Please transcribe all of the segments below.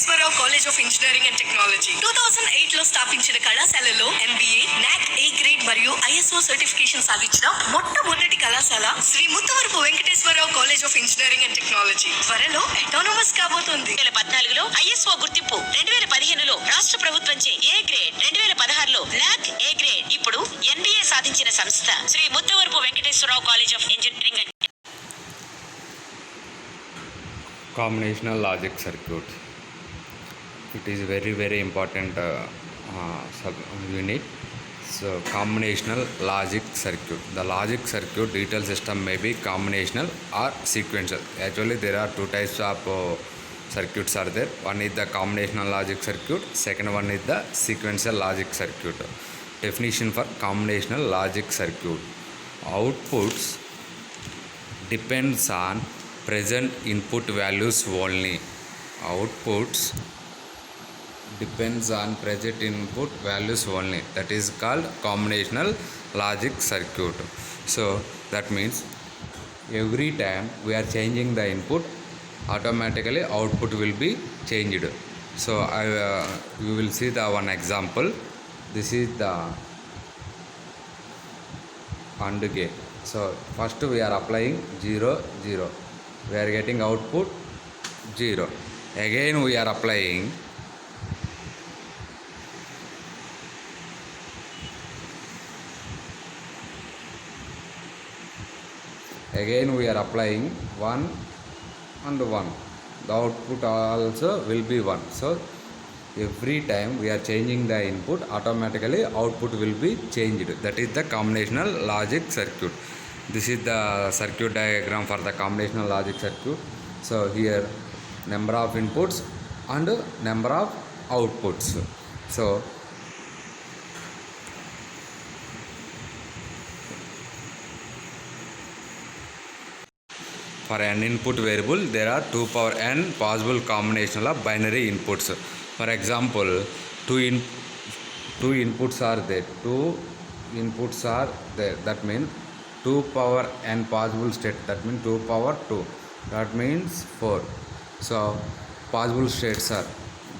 Venkateswararao college of engineering and technology 2008 లో స్థాపించిన కళాశాలలో MBA, NAC A గ్రేడ్ మరియు ISO సర్టిఫికేషన్ సాధించిన మొట్టమొదటి కళాశాల Sri Muthavarapu Venkateswara Rao college of engineering and technology త్వరలో అటానమస్ కాబోతోంది. 2014లో ISO గుర్తింపు, 2015లో రాష్ట్ర ప్రభుత్వంచే A గ్రేడ్, 2016లో NAC A గ్రేడ్, ఇప్పుడు NBA సాధించిన సంస్థ Sri Muthavarapu Venkateswara Rao college of engineering and combinational logic circuit. It is very important sub unit. So combinational logic circuit, the logic circuit detail system may be combinational or sequential. Actually there are two types of circuits are there. One is the combinational logic circuit, second one is the sequential logic circuit. Definition for combinational logic circuit: outputs depends on present input values only. Outputs depends on present input values only. That is called combinational logic circuit. So that means every time we are changing the input, automatically output will be changed. So we will see the one example. This is the AND gate. So first we are applying 0 0, we are getting output 0. Again we are applying again we are applying 1 and 1, the output also will be 1. So every time we are changing the input, automatically output will be changed. That is the combinational logic circuit. This is the circuit diagram for the combinational logic circuit. So here number of inputs and number of outputs. So for an input variable there are 2 power n possible combination of binary inputs. For example, two inputs are there, that means 2 power n possible state, that means 2 power 2, that means 4. So possible states are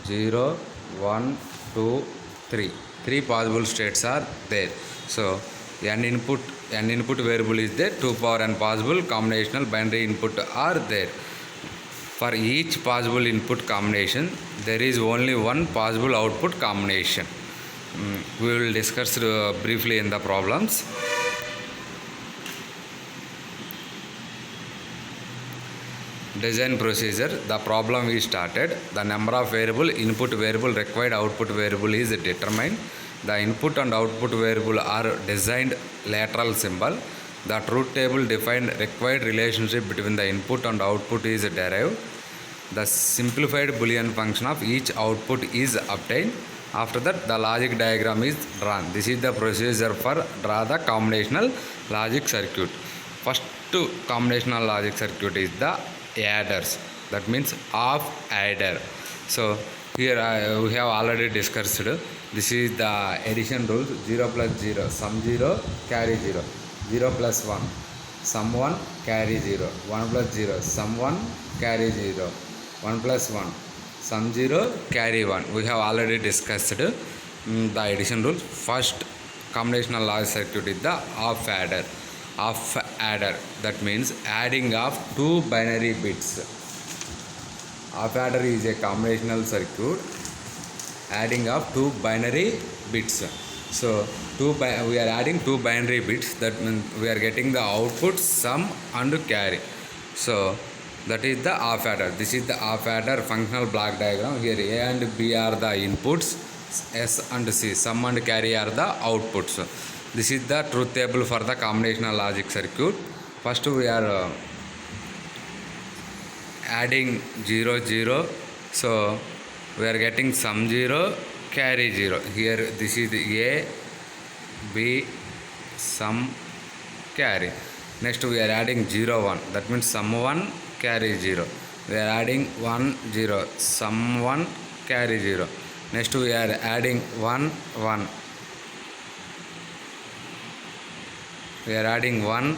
0 1 2 3, 3 possible states are there. So n input variable is there, 2 power n possible combinational binary input are there. For each possible input combination there is only one possible output combination. We will discuss briefly in the problems. Design procedure. The problem is started. The number of variable input variable required output variable is determined. The input and output variable are designed lateral symbol. The truth table defined required relationship between the input and output is derived. The simplified Boolean function of each output is obtained. After that the logic diagram is drawn. This is the procedure for draw the combinational logic circuit. First combinational logic circuit is the adders, that means half adder. So here we have already discussed. This is the addition rule: 0 plus 0, sum 0, carry 0, 0 plus 1, sum 1, carry 0, 1 plus 0, sum 1, carry 0, 1 plus 1, sum 0, carry 1. We have already discussed the addition rule. First combinational logic circuit is the half adder. Half adder, that means adding of two binary bits. Half adder is a combinational circuit, adding of two binary bits. So we are adding two binary bits, that means we are getting the output sum and carry. So that is the half adder. This is the half adder functional block diagram. Here A and B are the inputs, S and C, sum and carry are the outputs. This is the truth table for the combinational logic circuit. First we are adding 0 0, so we are getting sum 0, carry 0. Here this is A, B, sum, carry. Next we are adding 0 1, that means sum 1, carry 0. We are adding 1 0, sum 1, carry 0. Next we are adding 1 1, we are adding 1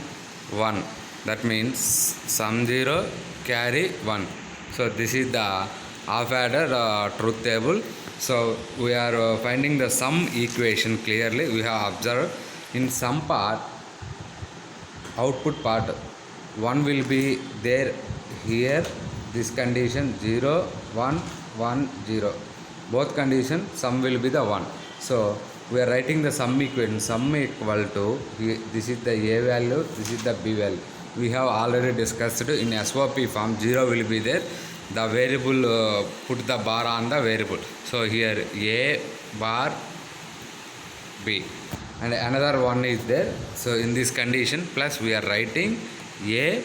1, that means sum 0, carry 1. So this is the half adder truth table. So we are finding the sum equation clearly. We have observed in sum part, output part, 1 will be there here, this condition 0 1 1 0, both condition sum will be the 1. So we are writing the sum equation, sum equal to, this is the a value, this is the b value. We have already discussed in SOP form, 0 will be there, the variable put the bar on the variable. So here a bar b and another one is there. So in this condition plus we are writing a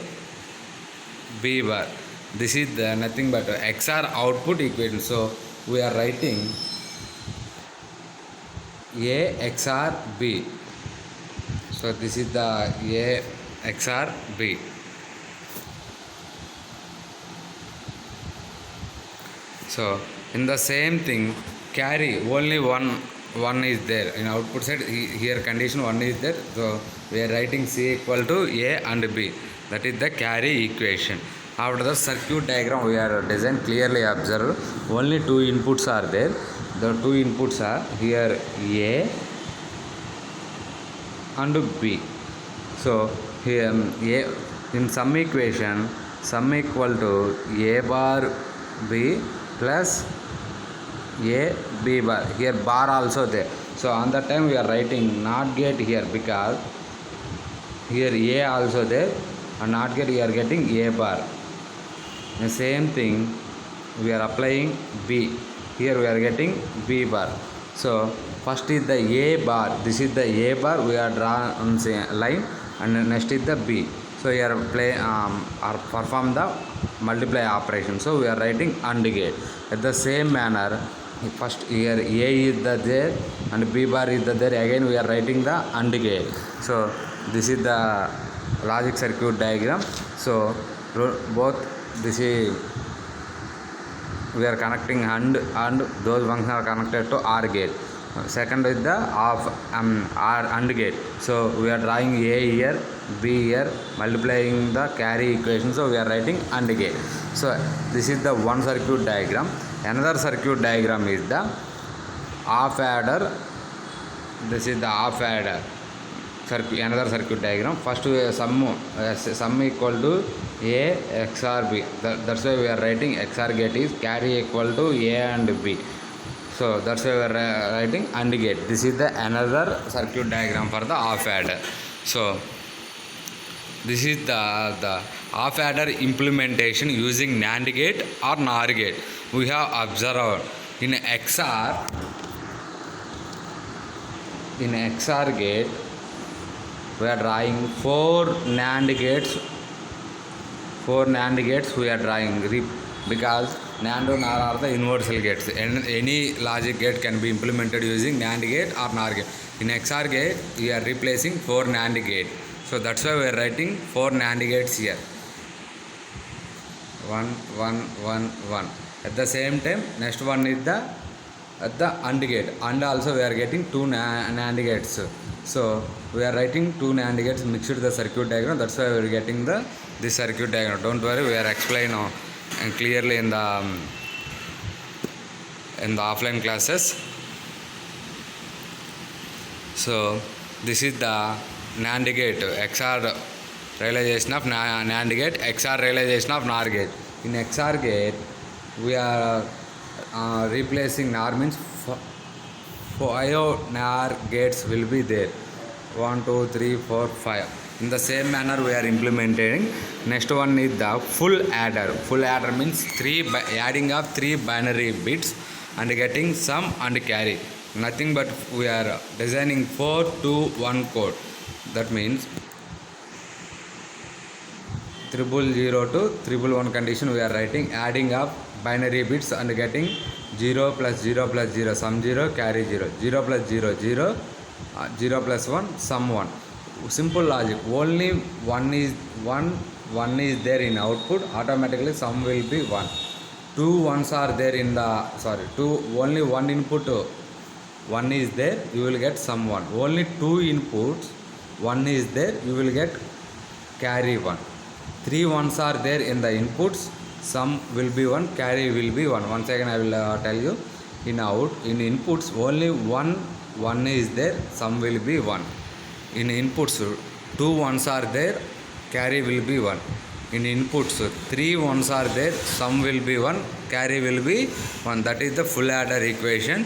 b bar. This is the nothing but XOR output equation. So we are writing a XOR b. So this is the a XOR b. So in the same thing, carry only one is there in output side. Here condition 1 is there. So we are writing C equal to A and B. That is the carry equation. After the circuit diagram we are designed, clearly observe only 2 inputs are there. The 2 inputs are here A and B. So here A in sum equation, sum equal to A bar B plus a b bar. Here bar also there. So on that time we are writing NOT gate here, because here a also there and NOT gate we are getting a bar. The same thing we are applying b. Here we are getting b bar. So first is the a bar. This is the a bar. We are drawn on line, and next is the b. So here or perform the multiply operation. So we are writing AND gate. At the same manner, first here a is the there and b bar is the there. Again we are writing the AND gate. So this is the logic circuit diagram. So both this is we are connecting and those functions are connected to OR gate. Second is the AND gate. So we are drawing a here, b here, multiplying the carry equation. So we are writing AND gate. So this is the one circuit diagram. Another circuit diagram is the half adder. This is the half adder circuit. Another circuit diagram. First sum equal to a XOR b. That's why we are writing XOR gate is carry equal to a and b. So that's why we are writing AND gate. This is the another circuit diagram for the half adder. So this is the half adder implementation using NAND gate or NOR gate. We have observed in XOR gate we are drawing 4 NAND gates. 4 NAND gates we are drawing, because NAND and NOR are the universal gates, and any logic gate can be implemented using NAND gate or NOR gate. In XOR gate we are replacing 4 NAND gate. So that's why we are writing 4 NAND gates here. 1 1 1 1. At the same time, next one is the AND gate. And also we are getting 2 NAND gates. So we are writing 2 NAND gates mixed the circuit diagram. That's why we are getting this circuit diagram. Don't worry, we are explaining and clearly in the offline classes. So this is the NAND gate, XOR realization of NAND gate, XOR realization of NOR gate. In XOR gate we are replacing NOR means 5 NOR gates will be there. 1 2 3 4 5. In the same manner we are implementing. Next one is the full adder. Full adder means adding of 3 binary bits and getting sum and carry. Nothing but we are designing 4 to 1 code. That means 000 to 111 condition we are writing, adding up binary bits and getting 0 plus 0 plus 0, sum 0, carry 0, 0 plus 0, 0, 0 plus 1, sum 1. Simple logic. Only one is there in output, automatically sum will be 1. 2 ones are there in only one input 1 is there, you will get sum 1. Only 2 inputs 1 is there, you will get carry 1. 3 ones are there in the inputs, sum will be 1, carry will be 1. Once again I will tell you, in inputs only one is there, sum will be 1. In inputs 2 ones are there, carry will be 1. In inputs 3 ones are there, sum will be 1, carry will be 1. That is the full adder equation,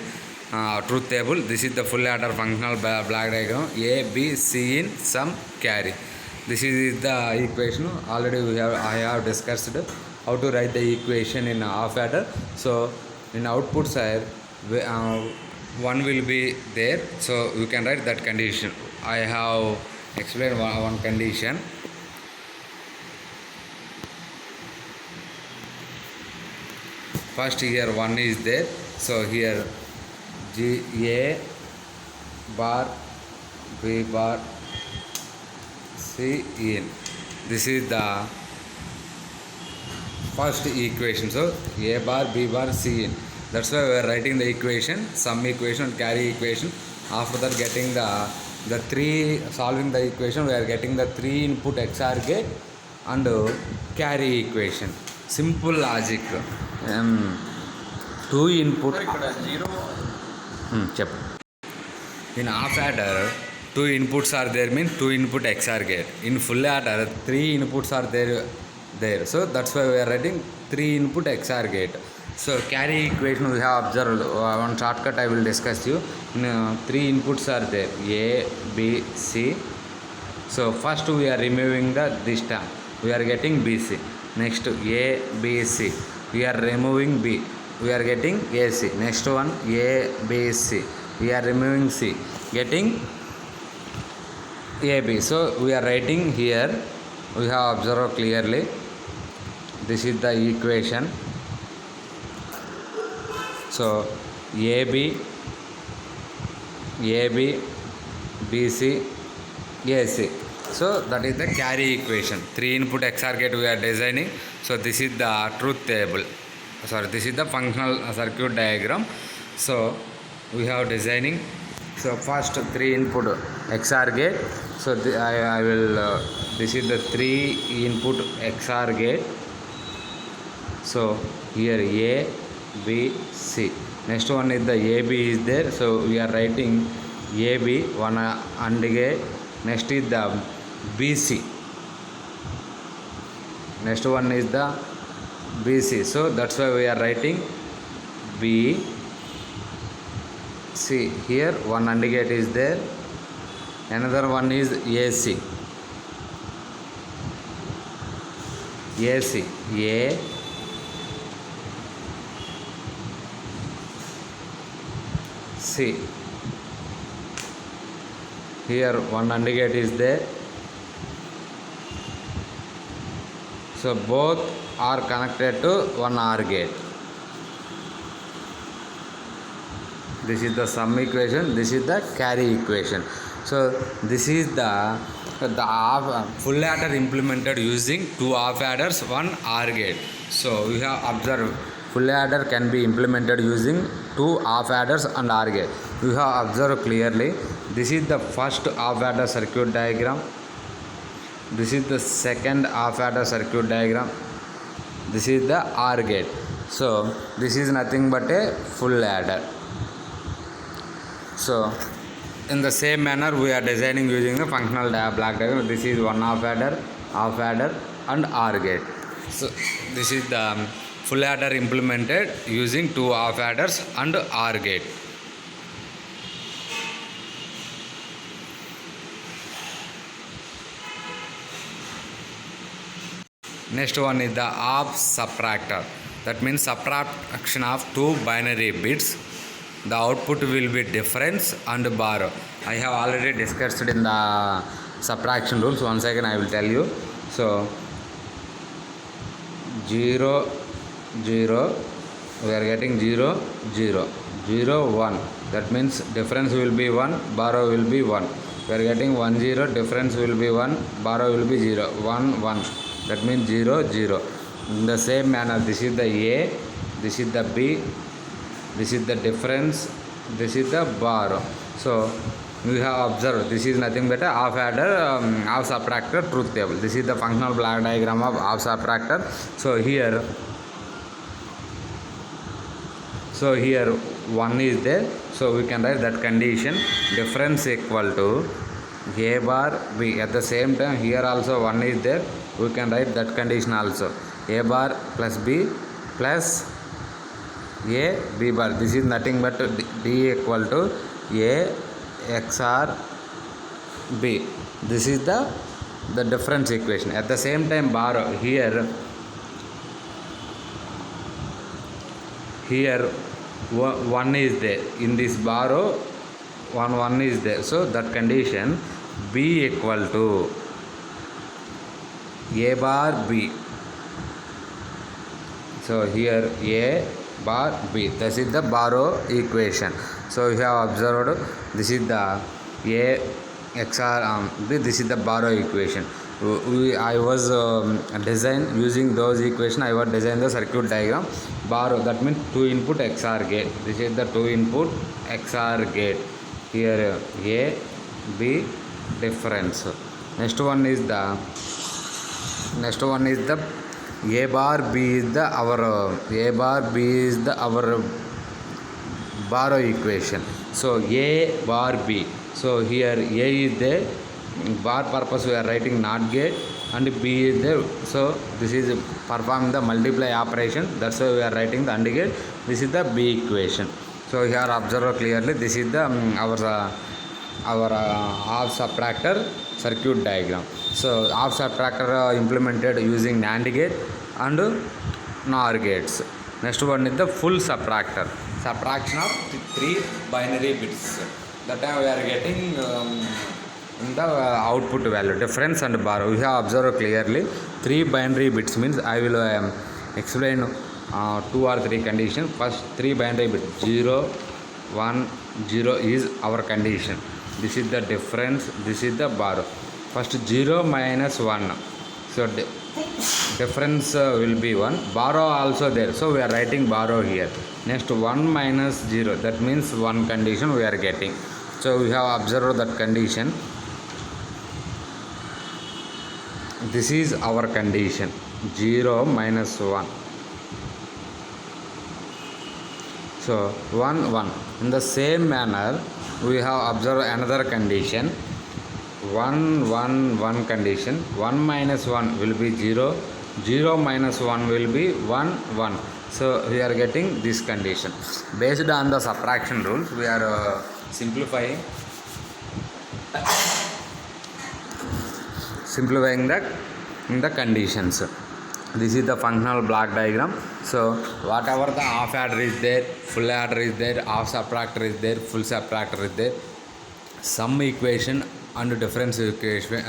truth table. This is the full adder functional block diagram. A, B, C in sum, carry. This is the equation. Already I have discussed how to write the equation in half adder. So in output side, 1 will be there, so you can write that condition. I have explained one condition. First here 1 is there, so here A bar, B bar, C in. This is the first equation. So A bar, B bar, C in. That's why we are writing the equation, sum equation and carry equation. After that, getting the three, solving the equation, we are getting the 3 input XOR gate and carry equation. Simple logic. 2 input. In half adder, 2 inputs are there, means 2 input XOR gate. In full adder, 3 inputs are there. So that's why we are writing 3 input XOR gate. So carry equation we have observed. One shortcut I will discuss you. 3 inputs are there, A, B, C. So first we are removing this term. We are getting BC. Next A, B, C. We are removing B. We are getting AC. Next one A, B, C. We are removing C. Getting AB. So we are writing here. We have observed clearly. This is the equation. So AB, BC, AC. So that is the carry equation. 3 input XOR gate we are designing. So this is the truth table. This is the functional circuit diagram. So we have designing. So first 3 input XOR gate. So I will. This is the 3 input XOR gate. So here A, B, C. Next one is the AB is there. So we are writing AB, one AND gate. Next is the BC. Next one is the BC. So that's why we are writing BC. Here one AND gate is there. Another one is AC. AC. A, C. Here one AND gate is there. So both are connected to one OR gate. This is the sum equation. This is the carry equation. So this is the full adder implemented using 2 half adders, 1 OR gate. So we have observed full adder can be implemented using 2 half adders and OR gate. We have observed clearly. This is the first half adder circuit diagram. This is the second half adder circuit diagram. This is the OR gate. So this is nothing but a full adder. So in the same manner we are designing using the functional block diagram. This is one half adder and OR gate. So this is the full adder implemented using 2 half adders and OR gate. Next one is the half subtractor. That means subtraction of 2 binary bits. The output will be difference and borrow. I have already discussed in the subtraction rules. Once again I will tell you. So 0, 0, we are getting 0, 0, 0, 1. That means difference will be 1, borrow will be 1. We are getting 1, 0, difference will be 1, borrow will be 0, 1, 1. That means 0, 0. In the same manner, this is the A, this is the B, this is the difference, this is the borrow. So we have observed this is nothing but a half adder, half subtractor truth table. This is the functional block diagram of half subtractor. So here 1 is there, so we can write that condition difference equal to a bar b. At the same time here also 1 is there, we can write that condition also, a bar plus b plus a b bar. This is nothing but d equal to a xr b. This is the difference equation. At the same time bar here 1 is there in this borrow, 1 is there, so that condition b equal to a bar b. So here a bar b, this is the borrow equation. So you have observed this is the a xr b, this is the borrow equation. I was design using those equation, I was design the circuit diagram. Borrow, that means 2 input XR gate. This is the 2 input XR gate. Here a b difference. Next one is the a bar b is the our borrow equation. So a bar b, so here a is there, bar purpose we are writing NOT gate, and b is there, so this is performing the multiply operation, that's why we are writing the AND gate. This is the b equation. So here observe clearly, this is the our half subtractor circuit diagram. So half subtractor implemented using NAND gate and NOR gates. Next one is the full subtractor, subtraction of 3 binary bits. That time we are getting in the output value, difference and borrow. We have observed clearly 3 binary bits means I will explain 2 or 3 conditions. First 3 binary bits 0 1 0 is our condition. This is the difference, this is the borrow. First 0 minus 1, so difference will be 1, borrow also there, so we are writing borrow here. Next 1 minus 0, that means 1 condition we are getting. So we have observed that condition. This is our condition 0 minus 1. So 1 1. In the same manner we have observed another condition 1 1 1 condition. 1 minus 1 will be 0, 0 minus 1 will be 1 1. So we are getting this condition. Based on the subtraction rules we are simplifying the conditions. This is the functional block diagram. So whatever the half adder is there, full adder is there, half subtractor is there, full subtractor is there, sum equation and difference equation,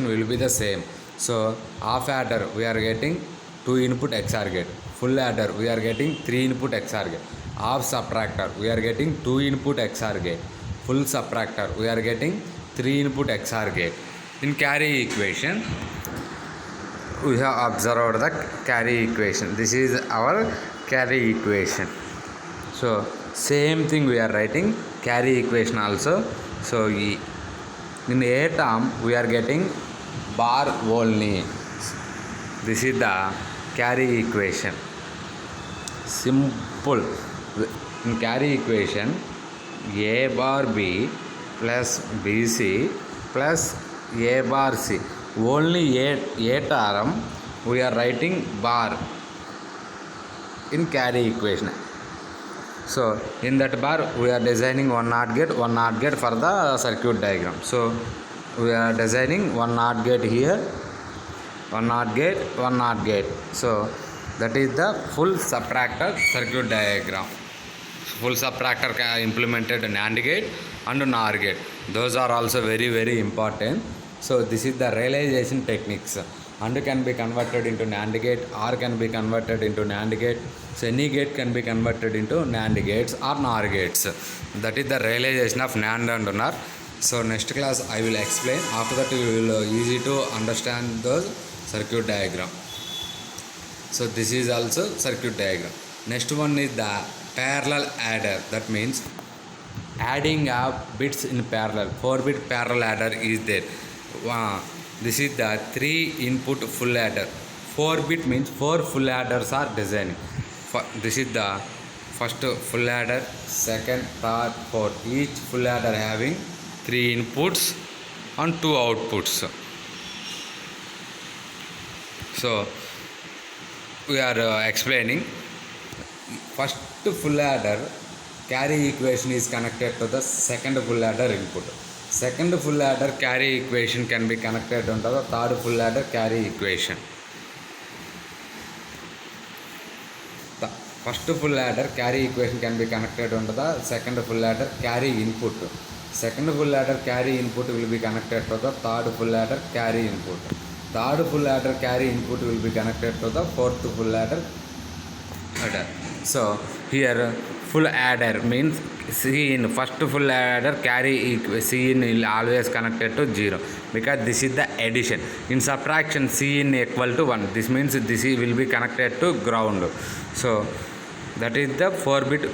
will be the same. So half adder we are getting 2 input XR gate, full adder we are getting 3 input XR gate, half subtractor we are getting 2 input XR gate, full subtractor we are getting 3 input XR gate. In carry equation we have observed the carry equation. This is our carry equation. So same thing we are writing carry equation also. So in a term we are getting bar only. This is the carry equation. Simple. In carry equation a bar b plus bc plus a bar c, only a term we are writing bar in carry equation. So in that bar we are designing one NOT gate for the circuit diagram. So we are designing one NOT gate here, one NOT gate. So that is the full subtractor circuit diagram. Full subtractor implemented NAND gate and NOR gate. Those are also very very important. So this is the realization techniques. AND can be converted into NAND gate, OR can be converted into NAND gate. So any gate can be converted into NAND gates or NOR gates. That is the realization of NAND and NOR. So next class I will explain. After that you will easy to understand the circuit diagram. So this is also circuit diagram. Next one is the parallel adder. That means adding of bits in parallel. 4-bit parallel adder is there. This is the 3 input full adder. 4-bit means 4 full adders are designing. This is the first full adder, second, third, fourth. Each full adder having 3 inputs and 2 outputs. So we are explaining. First full adder carry equation is connected to the second full adder input. Second full adder carry equation can be connected to the third full adder carry equation. The first full adder carry equation can be connected onto the second full adder carry input. Second full adder carry input will be connected to the third full adder carry input. Third full adder carry input will be connected to the fourth full adder. So here full adder means C in first full adder carry C in will always connected to 0 because this is the addition. In subtraction C in equal to 1. This means this will be connected to ground. So that is the 4-bit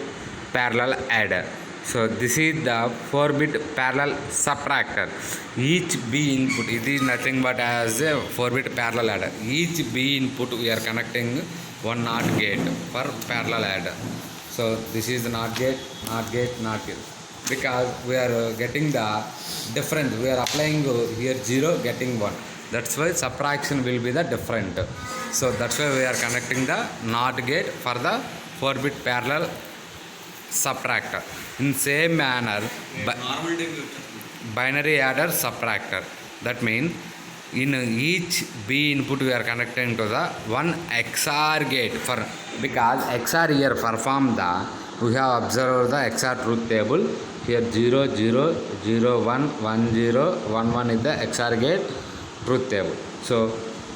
parallel adder. So this is the 4-bit parallel subtractor. Each B input, it is nothing but as a 4-bit parallel adder. Each B input we are connecting one NOT gate for parallel adder. So this is the NOT gate, NOT gate, NOT gate. Because we are getting the difference. We are applying here 0, getting 1. That's why subtraction will be the different. So that's why we are connecting the NOT gate for the 4-bit parallel subtractor. In same manner, binary adder subtractor. That means in each B input we are connecting to the one XOR gate for, because XOR here perform the, we have observed the XOR truth table. Here 0 0 0 1 1 0 1 1 is the XOR gate truth table. So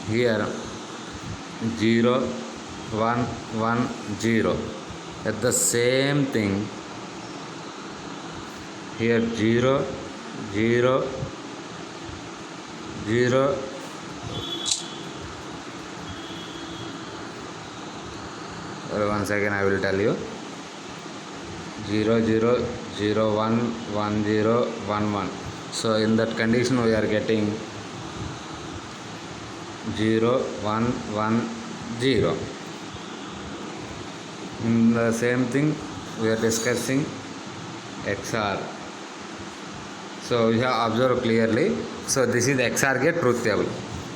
here 0 1 1 0. At the same thing here 0 0 0 one second I will tell you. 0 0 0 1 1 0 1 1. So in that condition we are getting 0 1 1 0. In the same thing we are discussing XOR. So you have observed clearly. So this is the XOR gate truth table.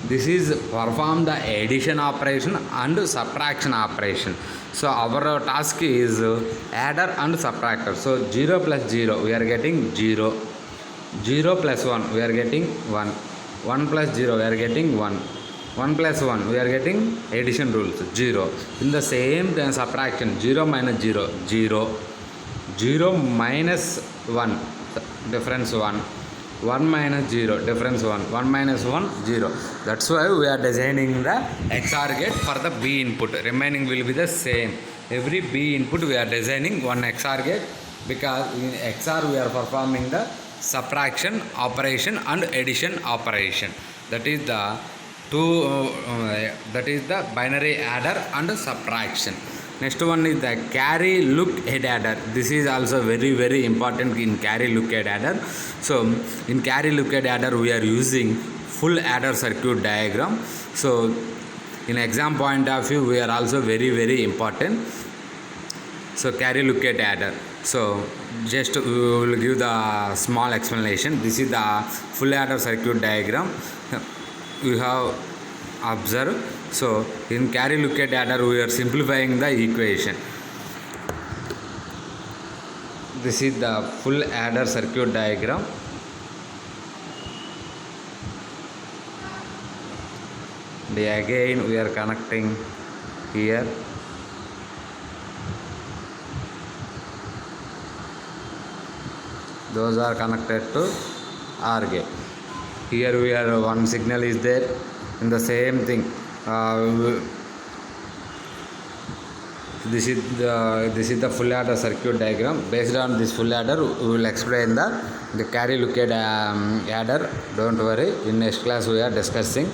This is perform the addition operation and subtraction operation. So our task is adder and subtractor. So 0 plus 0 we are getting 0. 0 plus 1 we are getting 1. 1 plus 0 we are getting 1. 1 plus 1 we are getting addition rules 0. In the same subtraction 0 minus 0 0. 0 minus 1 difference 1. 1 minus 0 difference 1. 1 minus 1 0. That's why we are designing the XOR gate for the B input. Remaining will be the same. Every B input we are designing one XOR gate, because in XOR we are performing the subtraction operation and addition operation. That is the binary adder and subtraction. Next one is the carry look ahead adder. This is also very important in carry look ahead adder. So in carry look ahead adder we are using full adder circuit diagram. So in exam point of view we are also very important. So carry look ahead adder. So just we will give the small explanation. This is the full adder circuit diagram you have observed. So in carry look ahead adder we are simplifying the equation. This is the full adder circuit diagram. Again we are connecting here. Those are connected to OR gate. Here we are, one signal is there. In the same thing, this is the full adder circuit diagram. Based on this full adder we will explain the carry look ahead adder. Don't worry, in next class we are discussing.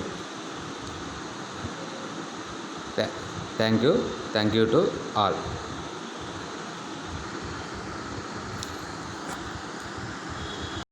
Thank you to all.